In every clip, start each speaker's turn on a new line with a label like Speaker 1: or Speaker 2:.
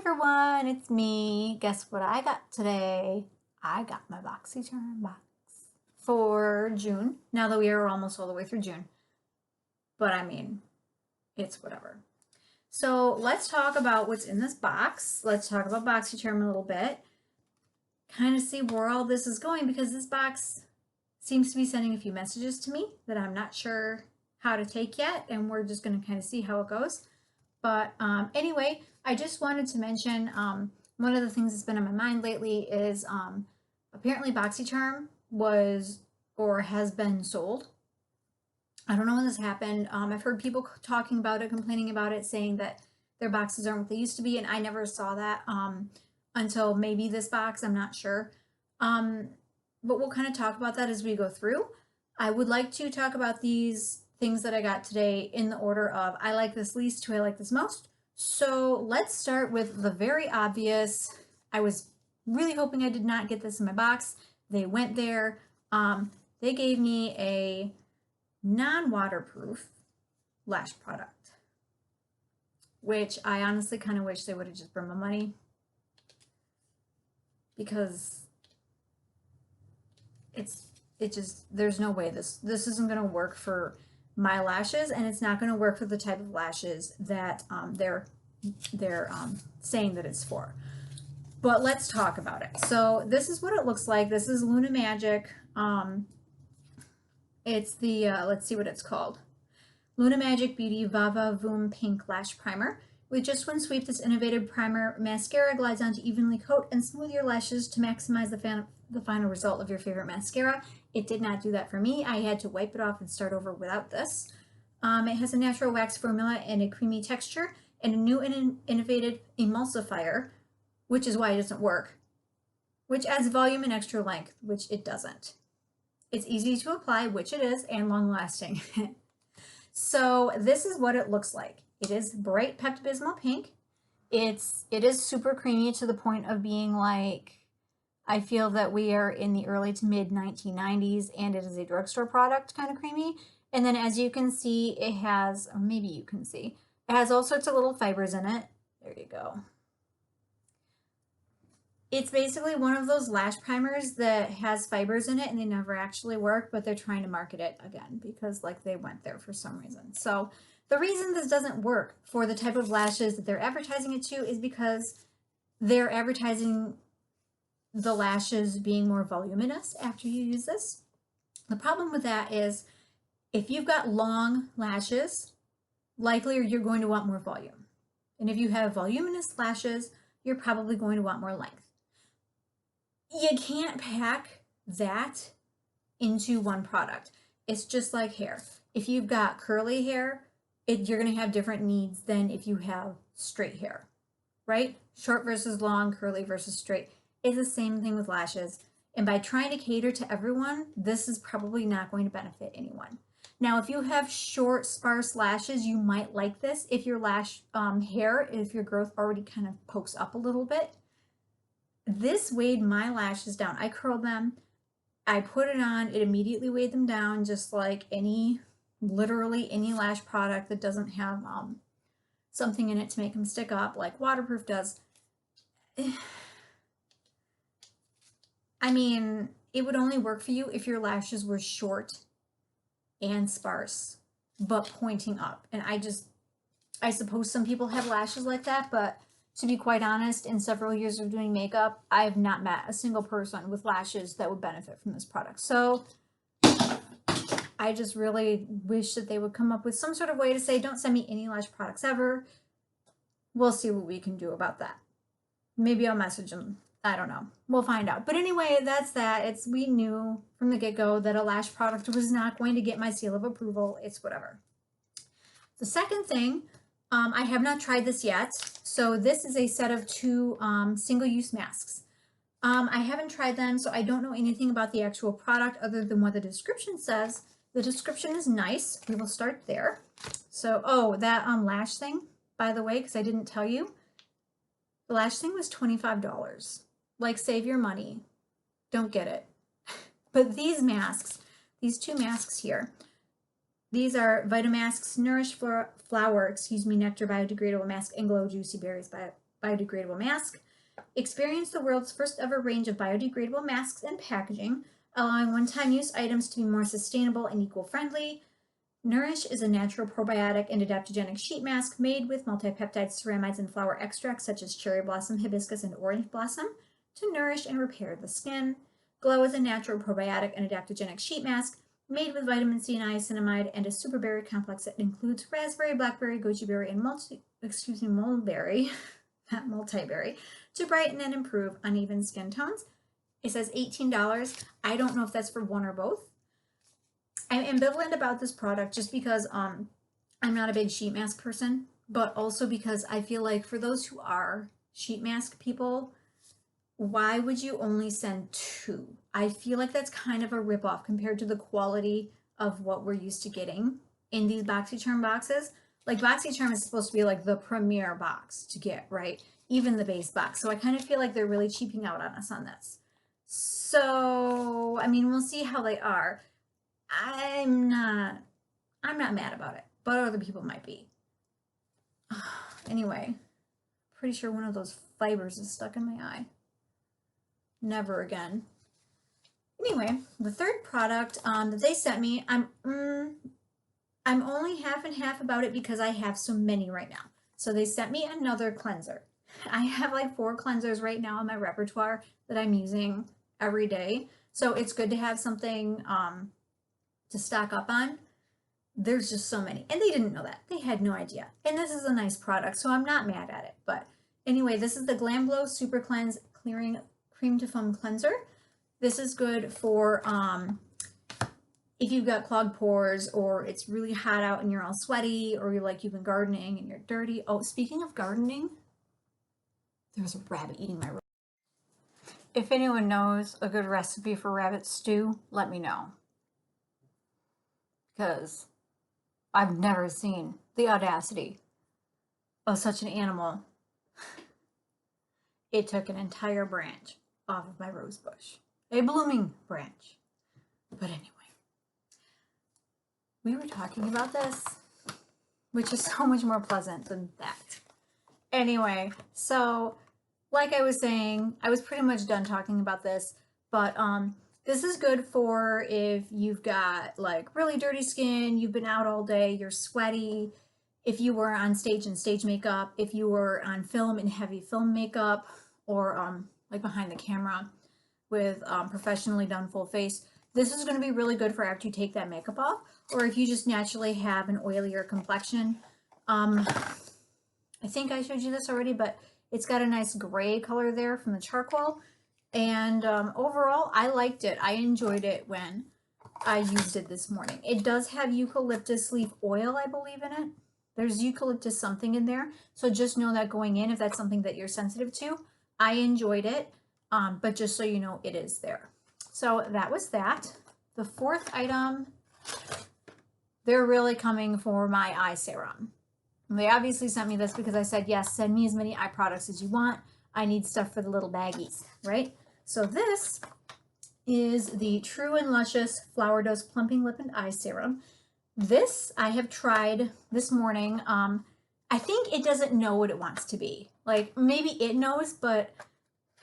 Speaker 1: everyone, it's me. Guess what I got today? I got my BoxyCharm box for June. Now that we are almost all the way through June. But I mean, it's whatever. So let's talk about what's in this box. Let's talk about BoxyCharm a little bit. Kind of see where all this is going because this box seems to be sending a few messages to me that I'm not sure how to take yet. And we're just going to kind of see how it goes. But anyway, I just wanted to mention one of the things that's been on my mind lately is apparently BoxyCharm was or has been sold. I don't know when this happened. I've heard people talking about it, complaining about it, saying that their boxes aren't what they used to be, and I never saw that until maybe this box. I'm not sure. But we'll kind of talk about that as we go through. I would like to talk about these things that I got today in the order of I like this least to I like this most. So let's start with the very obvious. I was really hoping I did not get this in my box. They went there. They gave me a non-waterproof lash product, which I honestly kind of wish they would have just brought my money, because there's no way this isn't going to work for my lashes, and it's not going to work for the type of lashes that they're saying that it's for. But let's talk about it. So this is what it looks like. This is Luna Magic. It's the let's see what it's called. Luna Magic Beauty Vava Voom Pink Lash Primer. With just one sweep, this innovative primer mascara glides on to evenly coat and smooth your lashes to maximize the final result of your favorite mascara. It did not do that for me. I had to wipe it off and start over without this. It has a natural wax formula and a creamy texture, and a new and innovative emulsifier, which is why it doesn't work, which adds volume and extra length, which it doesn't. It's easy to apply, which it is, and long lasting. So this is what it looks like. It is bright Pepto-Bismol pink. It is super creamy to the point of being like, I feel that we are in the early to mid 1990s, and it is a drugstore product kind of creamy. And then as you can see, it has, or maybe you can see, it has all sorts of little fibers in it. There you go. It's basically one of those lash primers that has fibers in it and they never actually work, but they're trying to market it again because like they went there for some reason. So the reason this doesn't work for the type of lashes that they're advertising it to is because they're advertising the lashes being more voluminous after you use this. The problem with that is if you've got long lashes, likely you're going to want more volume. And if you have voluminous lashes, you're probably going to want more length. You can't pack that into one product. It's just like hair. If you've got curly hair, you're going to have different needs than if you have straight hair, right? Short versus long, curly versus straight. It's the same thing with lashes. And by trying to cater to everyone, this is probably not going to benefit anyone. Now, if you have short, sparse lashes, you might like this. If your lash hair, if your growth already kind of pokes up a little bit, this weighed my lashes down. I curled them. I put it on. It immediately weighed them down, just like literally any lash product that doesn't have something in it to make them stick up, like waterproof does. I mean, it would only work for you if your lashes were short and sparse, but pointing up. And I suppose some people have lashes like that, but to be quite honest, in several years of doing makeup, I have not met a single person with lashes that would benefit from this product. So I just really wish that they would come up with some sort of way to say, don't send me any lash products ever. We'll see what we can do about that. Maybe I'll message them. I don't know. We'll find out. But anyway, that's that. We knew from the get-go that a lash product was not going to get my seal of approval. It's whatever. The second thing, I have not tried this yet. So this is a set of two single-use masks. I haven't tried them, so I don't know anything about the actual product other than what the description says. The description is nice. We will start there. So, oh, that lash thing, by the way, because I didn't tell you, the lash thing was $25. Like, save your money. Don't get it. But these masks, these two masks here, these are Vitamasks Nourish Flower, Nectar Biodegradable Mask and Glow Juicy Berries biodegradable mask. Experience the world's first ever range of biodegradable masks and packaging, allowing one-time use items to be more sustainable and eco-friendly. Nourish is a natural probiotic and adaptogenic sheet mask made with multipeptide ceramides and flower extracts such as cherry blossom, hibiscus, and orange blossom to nourish and repair the skin. Glow is a natural probiotic and adaptogenic sheet mask made with vitamin C and niacinamide and a superberry complex that includes raspberry, blackberry, goji berry, and mulberry, not multiberry, to brighten and improve uneven skin tones. It says $18. I don't know if that's for one or both. I'm ambivalent about this product just because I'm not a big sheet mask person, but also because I feel like for those who are sheet mask people, why would you only send 2? I feel like that's kind of a ripoff compared to the quality of what we're used to getting in these BoxyCharm boxes. Like BoxyCharm is supposed to be like the premier box to get, right? Even the base box. So I kind of feel like they're really cheaping out on us on this. So, I mean, we'll see how they are. I'm not mad about it, but other people might be. Anyway, pretty sure one of those fibers is stuck in my eye. Never again. Anyway, the third product that they sent me, I'm only half and half about it because I have so many right now. So they sent me another cleanser. I have like 4 cleansers right now in my repertoire that I'm using every day. So it's good to have something to stock up on. There's just so many, and they didn't know that. They had no idea. And this is a nice product, so I'm not mad at it. But anyway, this is the Glam Glow Super Cleanse Clearing Cream to Foam Cleanser. This is good for if you've got clogged pores, or it's really hot out and you're all sweaty, or you've been gardening and you're dirty. Oh, speaking of gardening, there's a rabbit eating my root. If anyone knows a good recipe for rabbit stew, let me know. Because I've never seen the audacity of such an animal. It took an entire branch off of my rose bush. A blooming branch. But anyway, we were talking about this, which is so much more pleasant than that. Anyway, so like I was saying, I was pretty much done talking about this, but this is good for if you've got like really dirty skin, you've been out all day, you're sweaty, if you were on stage in stage makeup, if you were on film in heavy film makeup, or like behind the camera with professionally done full face. This is going to be really good for after you take that makeup off, or if you just naturally have an oilier complexion. I think I showed you this already, but it's got a nice gray color there from the charcoal. And overall, I liked it. I enjoyed it when I used it this morning. It does have eucalyptus leaf oil, I believe, in it. There's eucalyptus something in there. So just know that going in, if that's something that you're sensitive to. I enjoyed it, but just so you know, it is there. So that was that. The fourth item, they're really coming for my eye serum. And they obviously sent me this because I said, yes, send me as many eye products as you want. I need stuff for the little baggies, right? So this is the True and Luscious Flower Dose Plumping Lip and Eye Serum. This I have tried this morning. I think it doesn't know what it wants to be. Like, maybe it knows, but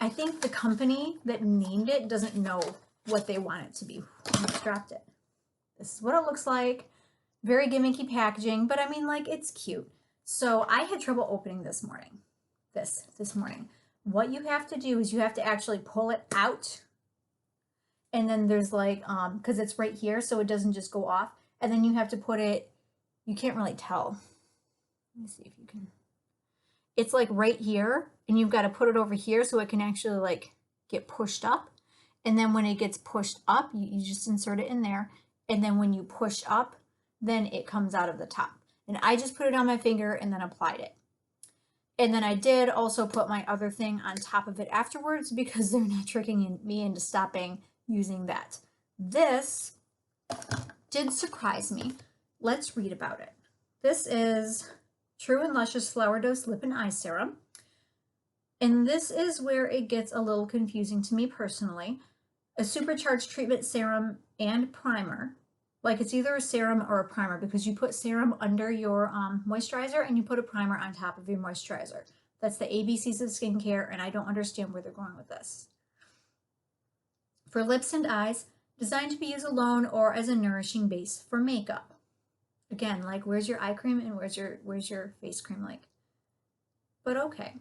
Speaker 1: I think the company that named it doesn't know what they want it to be. I just dropped it. This is what it looks like. Very gimmicky packaging, but I mean, like, it's cute. So I had trouble opening this morning. This morning. What you have to do is you have to actually pull it out. And then there's like, because it's right here, so it doesn't just go off. And then you have to put it, you can't really tell. Let me see if you can. It's like right here, and you've got to put it over here so it can actually like get pushed up. And then when it gets pushed up, you just insert it in there. And then when you push up, then it comes out of the top. And I just put it on my finger and then applied it. And then I did also put my other thing on top of it afterwards because they're not tricking me into stopping using that. This did surprise me. Let's read about it. This is True and Luscious Flower Dose Lip and Eye Serum. And this is where it gets a little confusing to me personally. A supercharged treatment serum and primer. Like, it's either a serum or a primer because you put serum under your moisturizer and you put a primer on top of your moisturizer. That's the ABCs of skincare, and I don't understand where they're going with this. For lips and eyes, designed to be used alone or as a nourishing base for makeup. Again, like, where's your eye cream and where's your face cream, like? But okay.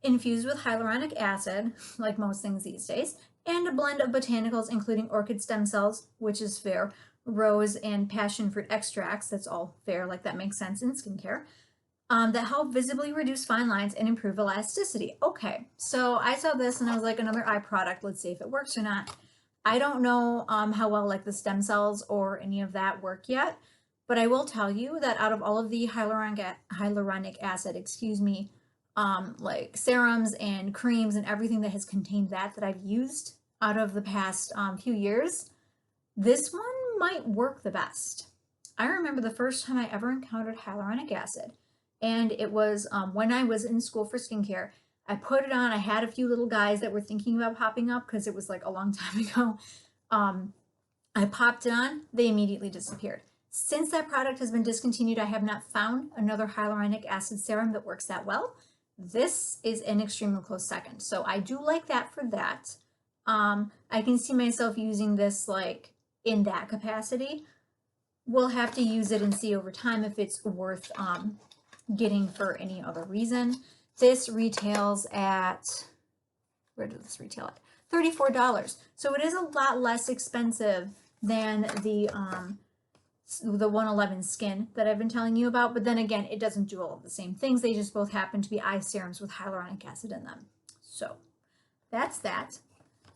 Speaker 1: Infused with hyaluronic acid, like most things these days, and a blend of botanicals including orchid stem cells, which is fair, rose and passion fruit extracts, that's all fair, like that makes sense in skincare, that help visibly reduce fine lines and improve elasticity. Okay, so I saw this and I was like, another eye product, let's see if it works or not. I don't know how well like the stem cells or any of that work yet, but I will tell you that out of all of the hyaluronic acid, like serums and creams and everything that has contained that I've used out of the past few years, this one might work the best. I remember the first time I ever encountered hyaluronic acid, and it was when I was in school for skincare. I put it on. I had a few little guys that were thinking about popping up because it was like a long time ago. I popped it on. They immediately disappeared. Since that product has been discontinued, I have not found another hyaluronic acid serum that works that well. This is an extremely close second. So I do like that for that. I can see myself using this like in that capacity. We'll have to use it and see over time if it's worth getting for any other reason. This retails at, where does this retail at? $34. So it is a lot less expensive than the 111 Skin that I've been telling you about. But then again, it doesn't do all of the same things. They just both happen to be eye serums with hyaluronic acid in them. So that's that.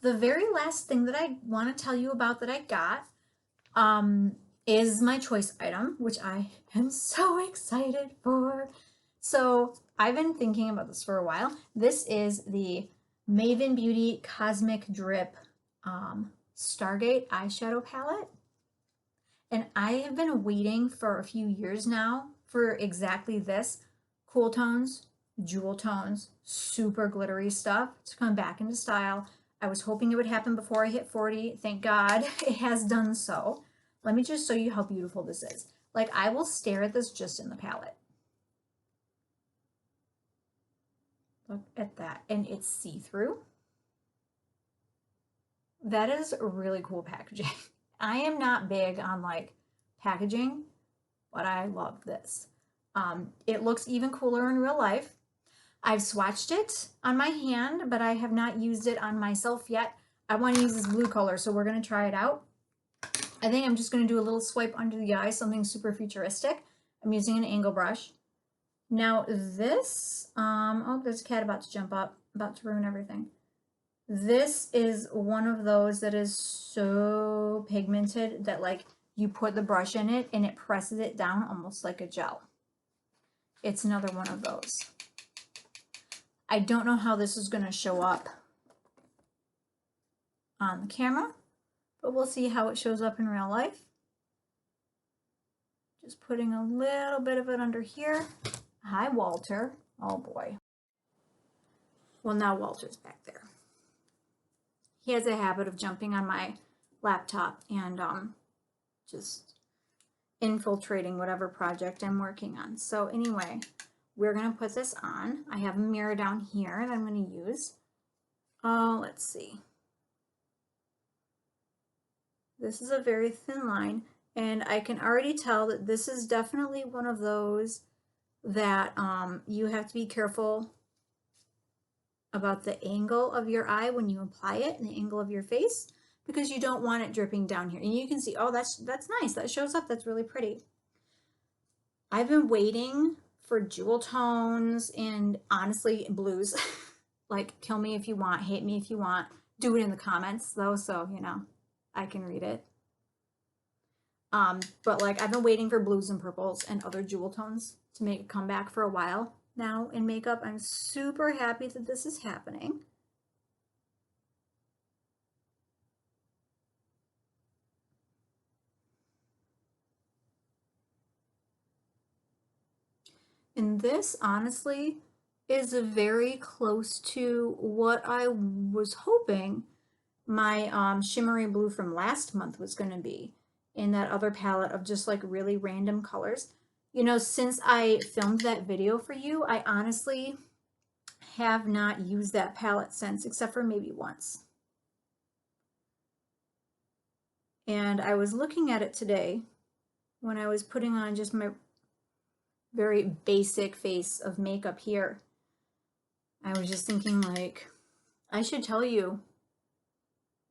Speaker 1: The very last thing that I want to tell you about that I got is my choice item, which I am so excited for. So I've been thinking about this for a while. This is the Maven Beauty Cosmic Drip Stargate eyeshadow palette. And I have been waiting for a few years now for exactly this. Cool tones, jewel tones, super glittery stuff to come back into style. I was hoping it would happen before I hit 40. Thank God it has done so. Let me just show you how beautiful this is. Like, I will stare at this just in the palette. Look at that. And it's see-through. That is really cool packaging. I am not big on like packaging, but I love this. It looks even cooler in real life. I've swatched it on my hand, but I have not used it on myself yet. I want to use this blue color, so we're going to try it out. I think I'm just going to do a little swipe under the eye, something super futuristic. I'm using an angle brush. Now this, oh, there's a cat about to jump up, about to ruin everything. This is one of those that is so pigmented that like you put the brush in it and it presses it down almost like a gel. It's another one of those. I don't know how this is going to show up on the camera, but we'll see how it shows up in real life. Just putting a little bit of it under here. Hi, Walter. Oh boy. Well, now Walter's back there. He has a habit of jumping on my laptop and just infiltrating whatever project I'm working on. So anyway, we're going to put this on. I have a mirror down here that I'm going to use. Oh, let's see. This is a very thin line, and I can already tell that this is definitely one of those that you have to be careful about the angle of your eye when you apply it and the angle of your face, because you don't want it dripping down here. And you can see, oh, that's nice. That shows up. That's really pretty. I've been waiting for jewel tones and honestly blues. Like, kill me if you want, hate me if you want. Do it in the comments though, so you know I can read it. But like, I've been waiting for blues and purples and other jewel tones to make a comeback for a while now in makeup. I'm super happy that this is happening. And this honestly is very close to what I was hoping my shimmery blue from last month was going to be in that other palette of just like really random colors. You know, since I filmed that video for you, I honestly have not used that palette since, except for maybe once. And I was looking at it today when I was putting on just my very basic face of makeup here. I was just thinking, like, I should tell you,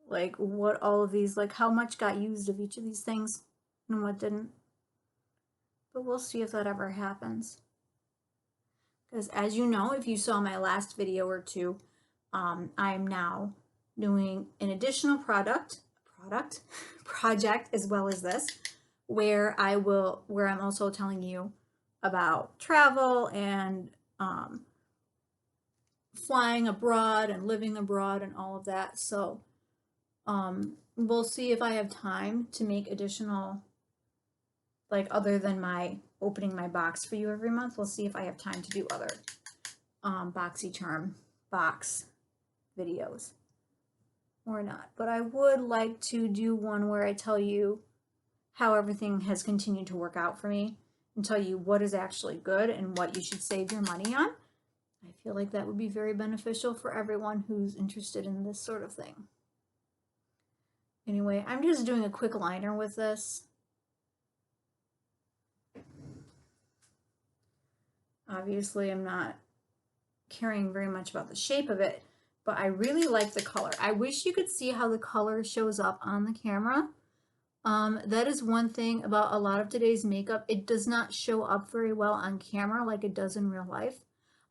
Speaker 1: like, what all of these, like, how much got used of each of these things and what didn't. But we'll see if that ever happens. Because as you know, if you saw my last video or two, I'm now doing an additional project as well as this, where I'm also telling you about travel and flying abroad and living abroad and all of that. So we'll see if I have time to make additional, like, other than my opening my box for you every month, we'll see if I have time to do other BoxyCharm box videos or not. But I would like to do one where I tell you how everything has continued to work out for me and tell you what is actually good and what you should save your money on. I feel like that would be very beneficial for everyone who's interested in this sort of thing. Anyway, I'm just doing a quick liner with this. Obviously, I'm not caring very much about the shape of it, but I really like the color. I wish you could see how the color shows up on the camera. That is one thing about a lot of today's makeup. It does not show up very well on camera like it does in real life.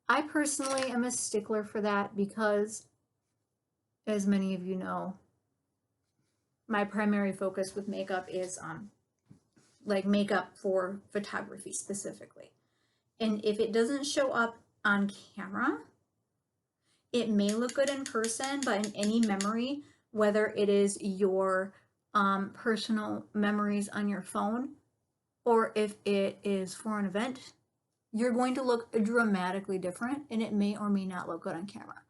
Speaker 1: I personally am a stickler for that because, as many of you know, my primary focus with makeup is like makeup for photography specifically. And if it doesn't show up on camera, it may look good in person, but in any memory, whether it is your personal memories on your phone, or if it is for an event, you're going to look dramatically different, and it may or may not look good on camera.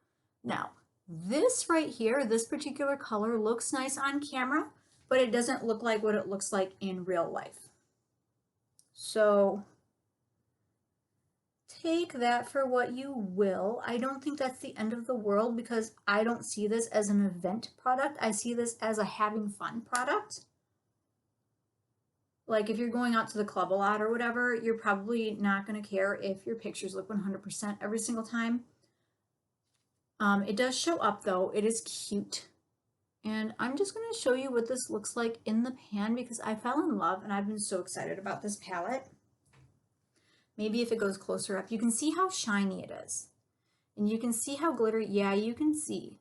Speaker 1: Now, this right here, this particular color looks nice on camera, but it doesn't look like what it looks like in real life. So take that for what you will. I don't think that's the end of the world because I don't see this as an event product. I see this as a having fun product. Like if you're going out to the club a lot or whatever, you're probably not going to care if your pictures look 100% every single time. It does show up though. It is cute. And I'm just going to show you what this looks like in the pan because I fell in love and I've been so excited about this palette. Maybe if it goes closer up, you can see how shiny it is. And you can see how glittery, yeah, you can see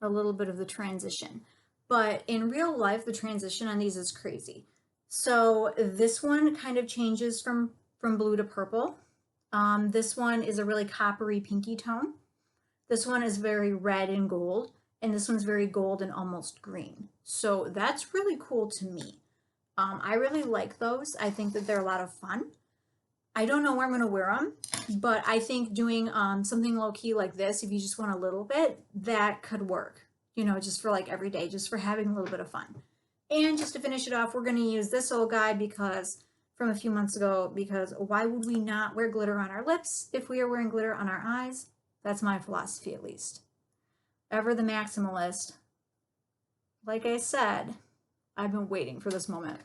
Speaker 1: a little bit of the transition. But in real life, the transition on these is crazy. So this one kind of changes from blue to purple. This one is a really coppery pinky tone. This one is very red and gold. And this one's very gold and almost green. So that's really cool to me. I really like those. I think that they're a lot of fun. I don't know where I'm going to wear them, but I think doing something low-key like this, if you just want a little bit, that could work. You know, just for like every day, just for having a little bit of fun. And just to finish it off, we're going to use this old guy because from a few months ago, because why would we not wear glitter on our lips if we are wearing glitter on our eyes? That's my philosophy, at least. Ever the maximalist. Like I said, I've been waiting for this moment.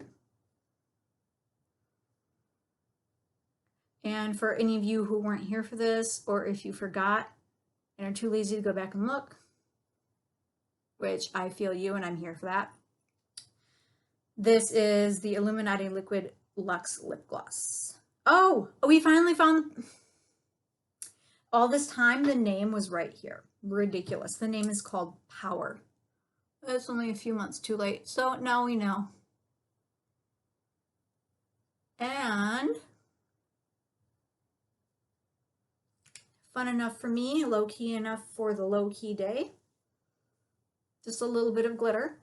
Speaker 1: And for any of you who weren't here for this, or if you forgot and are too lazy to go back and look, which I feel you and I'm here for that, this is the Illuminati Liquid Luxe Lip Gloss. Oh, we finally found, all this time the name was right here. Ridiculous. The name is called Power. It's only a few months too late, so now we know. And fun enough for me, low-key enough for the low-key day. Just a little bit of glitter,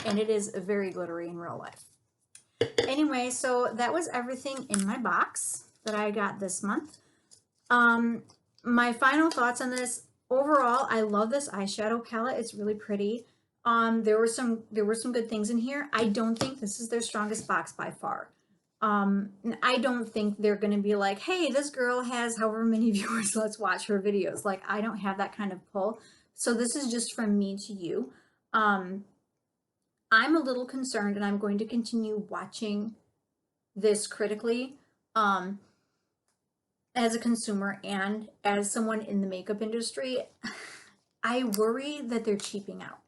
Speaker 1: and it is very glittery in real life. Anyway, so that was everything in my box that I got this month. My final thoughts on this, overall, I love this eyeshadow palette. It's really pretty. There were some good things in here. I don't think this is their strongest box by far. I don't think they're going to be like, hey, this girl has however many viewers, let's watch her videos. Like, I don't have that kind of pull. So this is just from me to you. I'm a little concerned, and I'm going to continue watching this critically as a consumer and as someone in the makeup industry. I worry that they're cheaping out.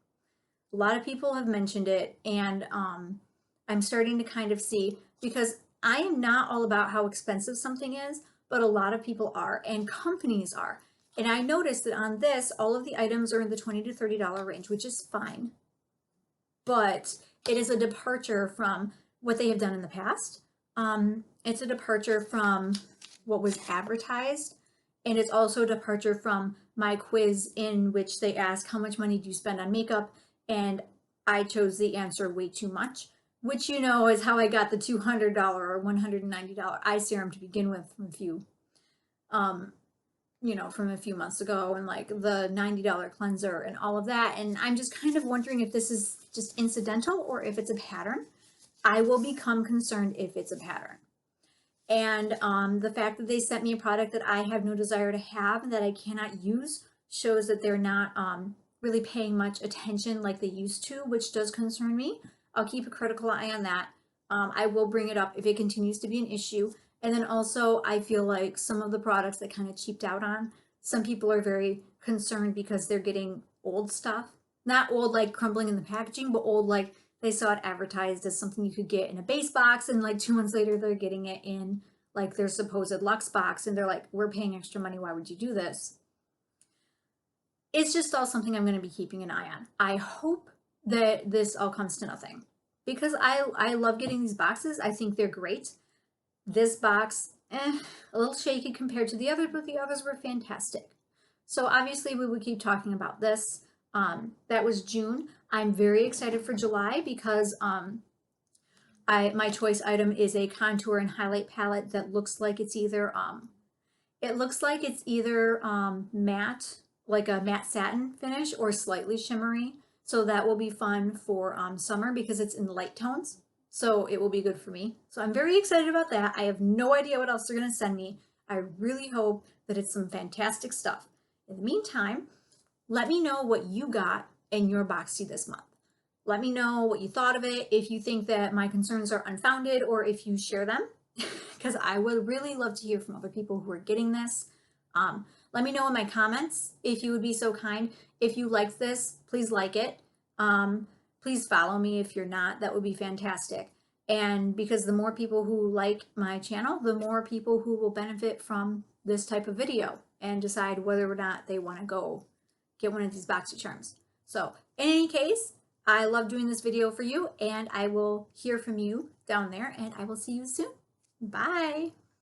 Speaker 1: A lot of people have mentioned it, and I'm starting to kind of see, because I am not all about how expensive something is, but a lot of people are, and companies are. And I noticed that on this, all of the items are in the $20 to $30 range, which is fine. But it is a departure from what they have done in the past. It's a departure from what was advertised. And it's also a departure from my quiz, in which they ask, how much money do you spend on makeup? And I chose the answer, way too much, which, you know, is how I got the $200 or $190 eye serum to begin with from a few, you know, from a few months ago, and like the $90 cleanser and all of that. And I'm just kind of wondering if this is just incidental or if it's a pattern. I will become concerned if it's a pattern. And the fact that they sent me a product that I have no desire to have and that I cannot use shows that they're not really paying much attention like they used to, which does concern me. I'll keep a critical eye on that. I will bring it up if it continues to be an issue. And then also, I feel like some of the products that kind of cheaped out on, some people are very concerned because they're getting old stuff. Not old like crumbling in the packaging, but old like they saw it advertised as something you could get in a base box, and like 2 months later they're getting it in like their supposed Luxe box, and they're like, we're paying extra money, why would you do this? It's just all something I'm going to be keeping an eye on. I hope that this all comes to nothing, because I love getting these boxes. I think they're great. This box, a little shaky compared to the others, but the others were fantastic. So obviously we would keep talking about this. That was June. I'm very excited for July, because my choice item is a contour and highlight palette that looks like it's either matte, like a matte satin finish, or slightly shimmery. So that will be fun for summer, because it's in light tones. So it will be good for me. So I'm very excited about that. I have no idea what else they're going to send me. I really hope that it's some fantastic stuff. In the meantime, let me know what you got in your Boxy this month. Let me know what you thought of it, if you think that my concerns are unfounded, or if you share them, because I would really love to hear from other people who are getting this. Let me know in my comments, if you would be so kind. If you liked this, please like it. Please follow me if you're not. That would be fantastic. And because the more people who like my channel, the more people who will benefit from this type of video and decide whether or not they want to go get one of these BoxyCharms. So in any case, I love doing this video for you, and I will hear from you down there, and I will see you soon. Bye.